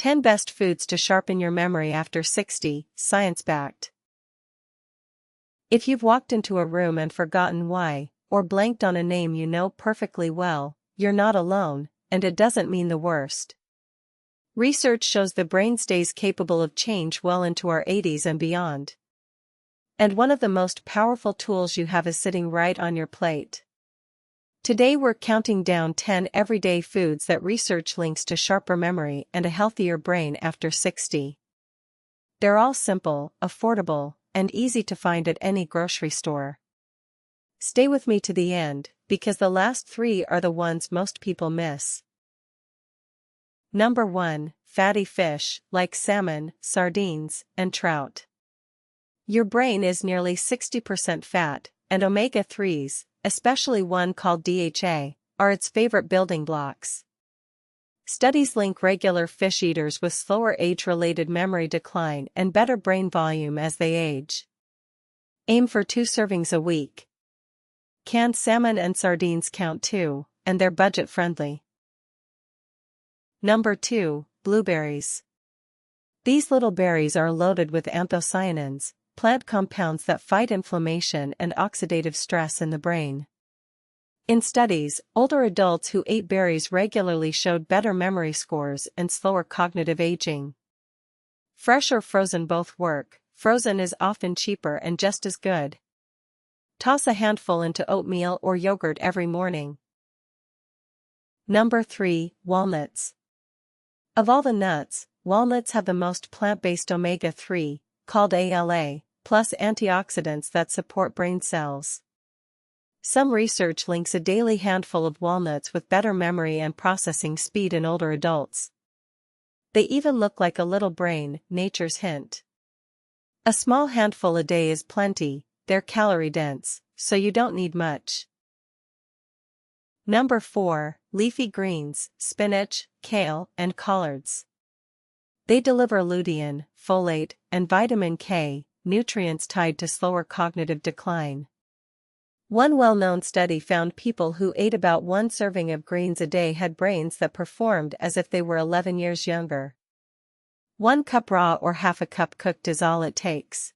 10 Best Foods to Sharpen Your Memory After 60, Science-Backed. If you've walked into a room and forgotten why, or blanked on a name you know perfectly well, you're not alone, and it doesn't mean the worst. Research shows the brain stays capable of change well into our 80s and beyond. And one of the most powerful tools you have is sitting right on your plate. Today we're counting down 10 everyday foods that research links to sharper memory and a healthier brain after 60. They're all simple, affordable, and easy to find at any grocery store. Stay with me to the end, because the last 3 are the ones most people miss. Number 1, fatty fish, like salmon, sardines, and trout. Your brain is nearly 60% fat, and omega-3s, especially one called DHA, are its favorite building blocks. Studies link regular fish eaters with slower age-related memory decline and better brain volume as they age. Aim for 2 servings a week. Canned salmon and sardines count too, and they're budget-friendly. Number 2, blueberries. These little berries are loaded with anthocyanins, plant compounds that fight inflammation and oxidative stress in the brain. In studies, older adults who ate berries regularly showed better memory scores and slower cognitive aging. Fresh or frozen both work. Frozen is often cheaper and just as good. Toss a handful into oatmeal or yogurt every morning. Number 3, walnuts. Of all the nuts, walnuts have the most plant-based omega-3, called ALA, plus antioxidants that support brain cells. Some research links a daily handful of walnuts with better memory and processing speed in older adults. They even look like a little brain, nature's hint. A small handful a day is plenty, they're calorie-dense, so you don't need much. Number 4, leafy greens, spinach, kale, and collards. They deliver lutein, folate, and vitamin K, nutrients tied to slower cognitive decline. One well-known study found people who ate about 1 serving of greens a day had brains that performed as if they were 11 years younger. 1 cup raw or half a cup cooked is all it takes.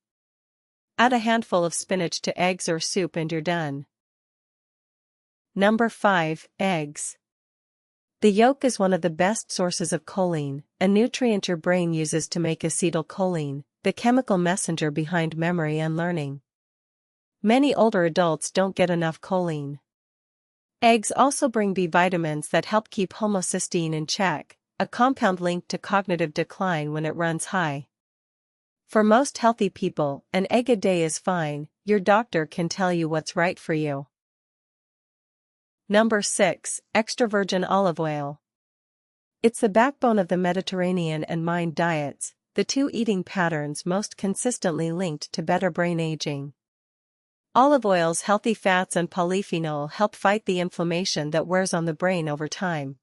Add a handful of spinach to eggs or soup and you're done. Number 5, eggs. The yolk is one of the best sources of choline, a nutrient your brain uses to make acetylcholine, the chemical messenger behind memory and learning. Many older adults don't get enough choline. Eggs also bring B vitamins that help keep homocysteine in check, a compound linked to cognitive decline when it runs high. For most healthy people, an egg a day is fine. Your doctor can tell you what's right for you. Number 6, extra virgin olive oil. It's the backbone of the Mediterranean and Mind diets, the 2 eating patterns most consistently linked to better brain aging. Olive oil's healthy fats and polyphenol help fight the inflammation that wears on the brain over time.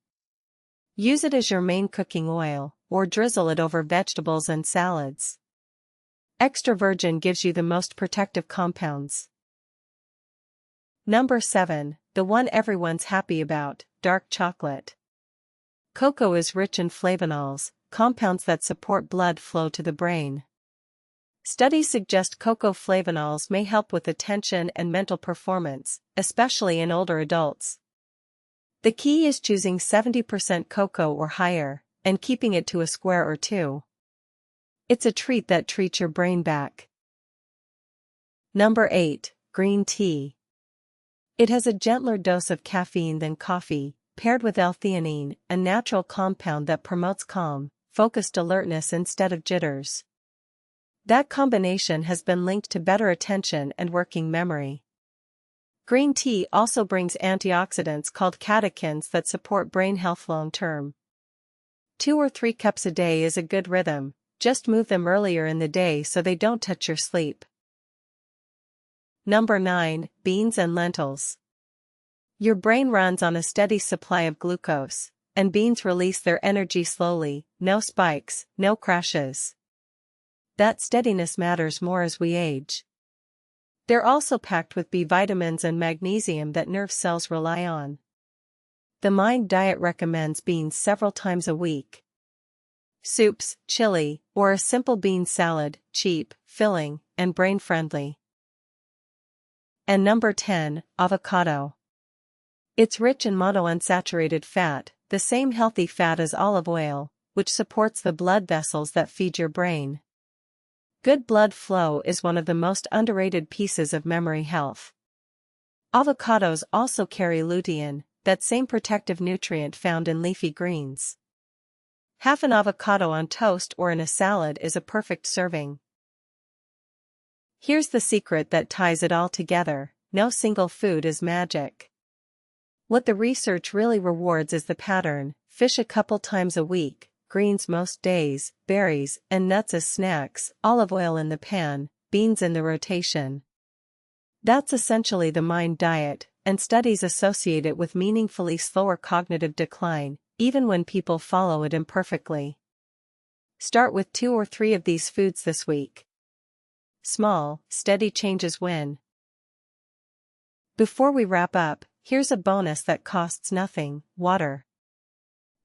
Use it as your main cooking oil, or drizzle it over vegetables and salads. Extra virgin gives you the most protective compounds. Number 7, the one everyone's happy about, dark chocolate. Cocoa is rich in flavonols, compounds that support blood flow to the brain. Studies suggest cocoa flavonols may help with attention and mental performance, especially in older adults. The key is choosing 70% cocoa or higher, and keeping it to a square or 2. It's a treat that treats your brain back. Number 8, green tea. It has a gentler dose of caffeine than coffee, paired with L-theanine, a natural compound that promotes calm, focused alertness instead of jitters. That combination has been linked to better attention and working memory. Green tea also brings antioxidants called catechins that support brain health long-term. 2 or 3 cups a day is a good rhythm, just move them earlier in the day so they don't touch your sleep. Number 9, beans and lentils. Your brain runs on a steady supply of glucose, and beans release their energy slowly, no spikes, no crashes. That steadiness matters more as we age. They're also packed with B vitamins and magnesium that nerve cells rely on. The Mind diet recommends beans several times a week. soups, chili, or a simple bean salad, cheap, filling, and brain-friendly. And number 10, avocado. It's rich in monounsaturated fat, the same healthy fat as olive oil, which supports the blood vessels that feed your brain. Good blood flow is one of the most underrated pieces of memory health. Avocados also carry lutein, that same protective nutrient found in leafy greens. Half an avocado on toast or in a salad is a perfect serving. Here's the secret that ties it all together: no single food is magic. What the research really rewards is the pattern: fish a couple times a week, greens most days, berries and nuts as snacks, olive oil in the pan, beans in the rotation. That's essentially the MIND diet, and studies associate it with meaningfully slower cognitive decline, even when people follow it imperfectly. Start with 2 or 3 of these foods this week. Small, steady changes win. Before we wrap up, here's a bonus that costs nothing: water.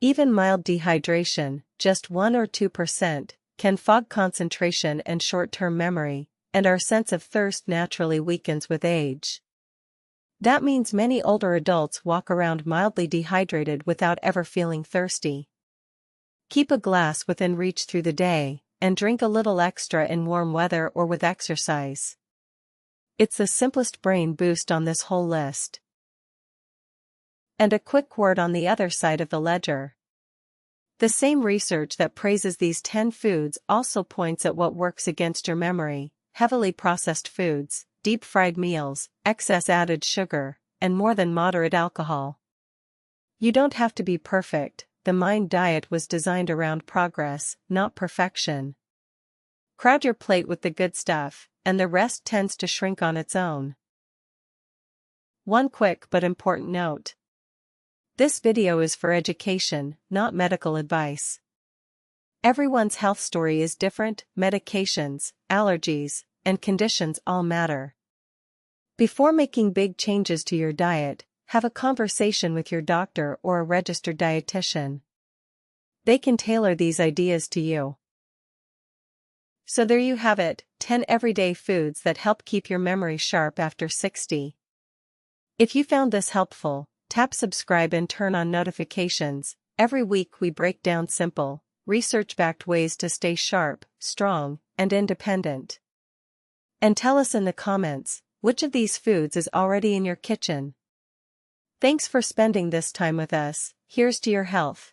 Even mild dehydration, just 1 or 2%, can fog concentration and short-term memory, and our sense of thirst naturally weakens with age. That means many older adults walk around mildly dehydrated without ever feeling thirsty. Keep a glass within reach through the day, and drink a little extra in warm weather or with exercise. It's the simplest brain boost on this whole list. And a quick word on the other side of the ledger. The same research that praises these 10 foods also points at what works against your memory: heavily processed foods, deep-fried meals, excess added sugar, and more than moderate alcohol. You don't have to be perfect. The MIND diet was designed around progress, not perfection. Crowd your plate with the good stuff, and the rest tends to shrink on its own. One quick but important note. This video is for education, not medical advice. Everyone's health story is different: medications, allergies, and conditions all matter. Before making big changes to your diet, have a conversation with your doctor or a registered dietitian. They can tailor these ideas to you. So there you have it, 10 everyday foods that help keep your memory sharp after 60. If you found this helpful, tap subscribe and turn on notifications. Every week we break down simple, research-backed ways to stay sharp, strong, and independent. And tell us in the comments, which of these foods is already in your kitchen? Thanks for spending this time with us. Here's to your health.